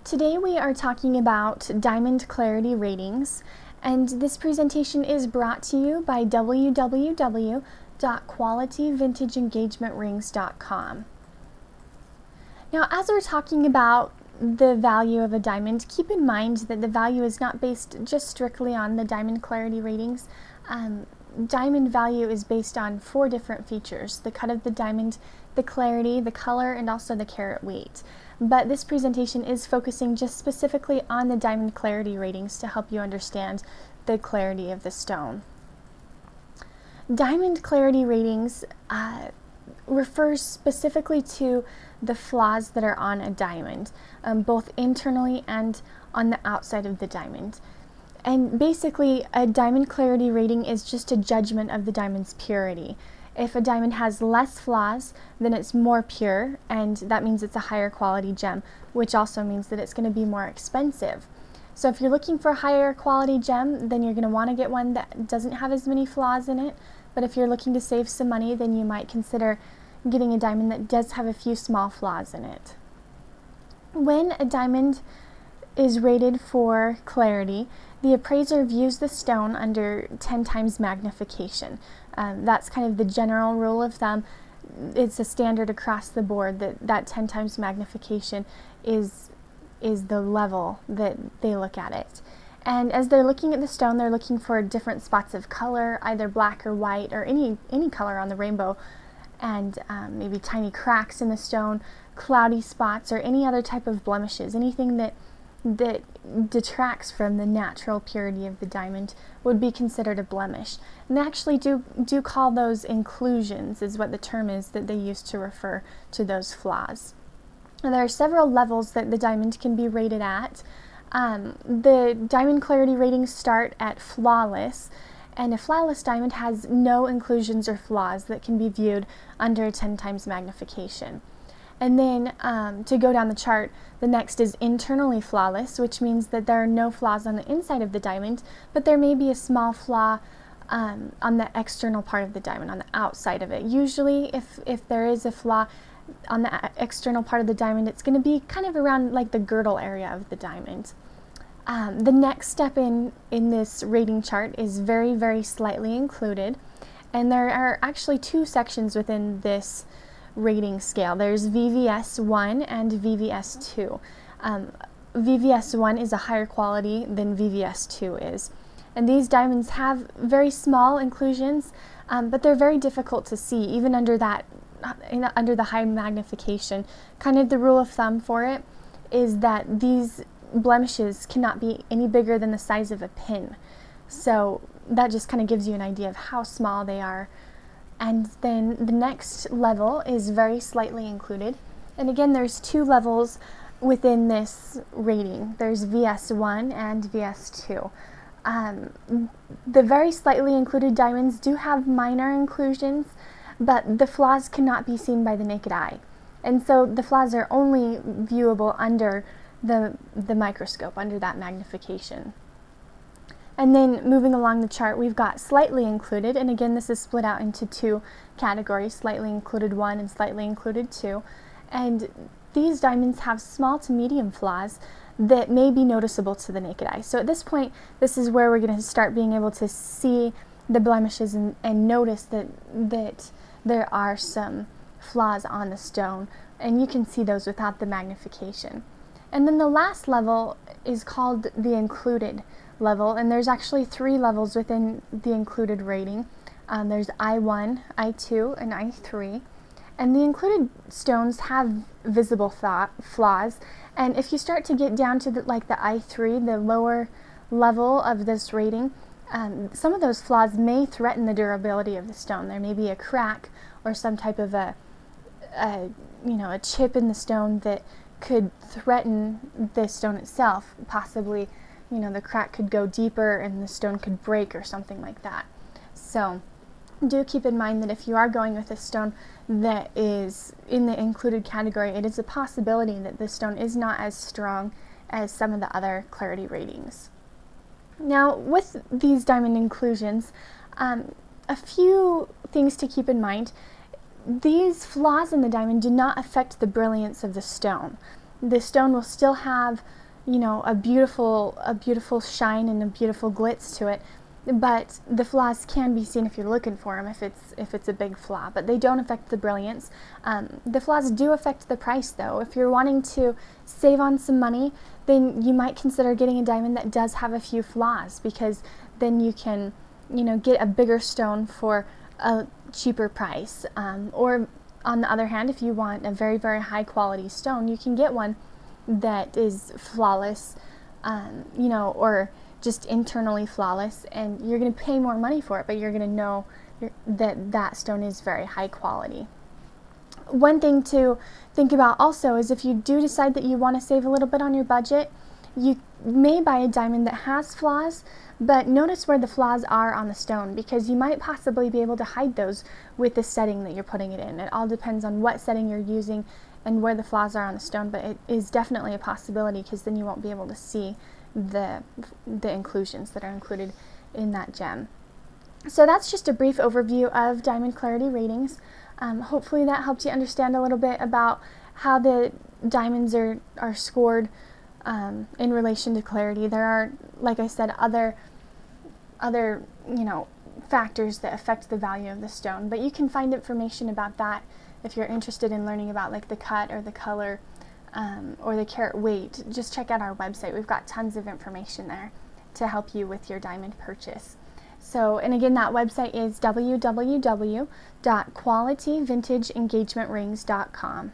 Today we are talking about diamond clarity ratings, and this presentation is brought to you by www.qualityvintageengagement.rings.com. Now, as we're talking about the value of a diamond, keep in mind that the value is not based just strictly on the diamond clarity ratings. Diamond value is based on 4 different features: the cut of the diamond, the clarity, the color, and also the carat weight. But this presentation is focusing just specifically on the diamond clarity ratings to help you understand the clarity of the stone. Diamond clarity ratings refers specifically to the flaws that are on a diamond, both internally and on the outside of the diamond. And basically, a diamond clarity rating is just a judgment of the diamond's purity. If a diamond has less flaws, then it's more pure, and that means it's a higher quality gem, which also means that it's going to be more expensive. So if you're looking for a higher quality gem, then you're going to want to get one that doesn't have as many flaws in it. But if you're looking to save some money, then you might consider getting a diamond that does have a few small flaws in it. When a diamond is rated for clarity, the appraiser views the stone under 10 times magnification. That's kind of the general rule of thumb. It's a standard across the board that 10 times magnification is the level that they look at it. And as they're looking at the stone, they're looking for different spots of color, either black or white or any color on the rainbow, and maybe tiny cracks in the stone, cloudy spots, or any other type of blemishes. Anything that detracts from the natural purity of the diamond would be considered a blemish. And they actually do call those inclusions, is what the term is that they use to refer to those flaws. Now, there are several levels that the diamond can be rated at. The diamond clarity ratings start at flawless, and a flawless diamond has no inclusions or flaws that can be viewed under 10 times magnification. And then to go down the chart, the next is internally flawless, which means that there are no flaws on the inside of the diamond, but there may be a small flaw on the external part of the diamond, on the outside of it. Usually, if there is a flaw on the external part of the diamond, it's going to be kind of around like the girdle area of the diamond. The next step in this rating chart is very, very slightly included, and there are actually 2 sections within this rating scale. There's VVS 1 and VVS 2. VVS 1 is a higher quality than VVS 2 is. And these diamonds have very small inclusions, but they're very difficult to see, even under the high magnification. Kind of the rule of thumb for it is that these blemishes cannot be any bigger than the size of a pin. So that just kind of gives you an idea of how small they are. And then the next level is very slightly included. And again, there's 2 levels within this rating. There's VS1 and VS2. The very slightly included diamonds do have minor inclusions, but the flaws cannot be seen by the naked eye. And so the flaws are only viewable under the microscope, under that magnification. And then moving along the chart, we've got slightly included, and again, this is split out into 2 categories, slightly included 1 and slightly included 2. And these diamonds have small to medium flaws that may be noticeable to the naked eye. So at this point, this is where we're going to start being able to see the blemishes and notice that there are some flaws on the stone, and you can see those without the magnification. And then the last level is called the included level, and there's actually 3 levels within the included rating. There's I1, I2, and I3. And the included stones have visible flaws, and if you start to get down to the I3, the lower level of this rating, some of those flaws may threaten the durability of the stone. There may be a crack or some type of a chip in the stone that could threaten the stone itself. Possibly, the crack could go deeper and the stone could break or something like that. So do keep in mind that if you are going with a stone that is in the included category, it is a possibility that the stone is not as strong as some of the other clarity ratings. Now, with these diamond inclusions, a few things to keep in mind. These flaws in the diamond do not affect the brilliance of the stone. the stone will still have, you know, a beautiful shine and a beautiful glitz to it, but the flaws can be seen if you're looking for them, if it's a big flaw, but they don't affect the brilliance. The flaws do affect the price though. If you're wanting to save on some money, then you might consider getting a diamond that does have a few flaws, because then you can, you know, get a bigger stone for a cheaper price. Or on the other hand, if you want a very, very high quality stone, you can get one that is flawless, you know, or just internally flawless, and you're going to pay more money for it, but you're going to know that that stone is very high quality. One thing to think about also is if you do decide that you want to save a little bit on your budget, you may buy a diamond that has flaws, but notice where the flaws are on the stone, because you might possibly be able to hide those with the setting that you're putting it in. It all depends on what setting you're using and where the flaws are on the stone, but it is definitely a possibility, because then you won't be able to see the inclusions that are included in that gem. So that's just a brief overview of diamond clarity ratings. Hopefully that helped you understand a little bit about how the diamonds are scored in relation to clarity. There are, like I said, other you know, factors that affect the value of the stone, but you can find information about that if you're interested in learning about like the cut or the color or the carat weight. Just check out our website. We've got tons of information there to help you with your diamond purchase. So, and again, that website is www.qualityvintageengagementrings.com.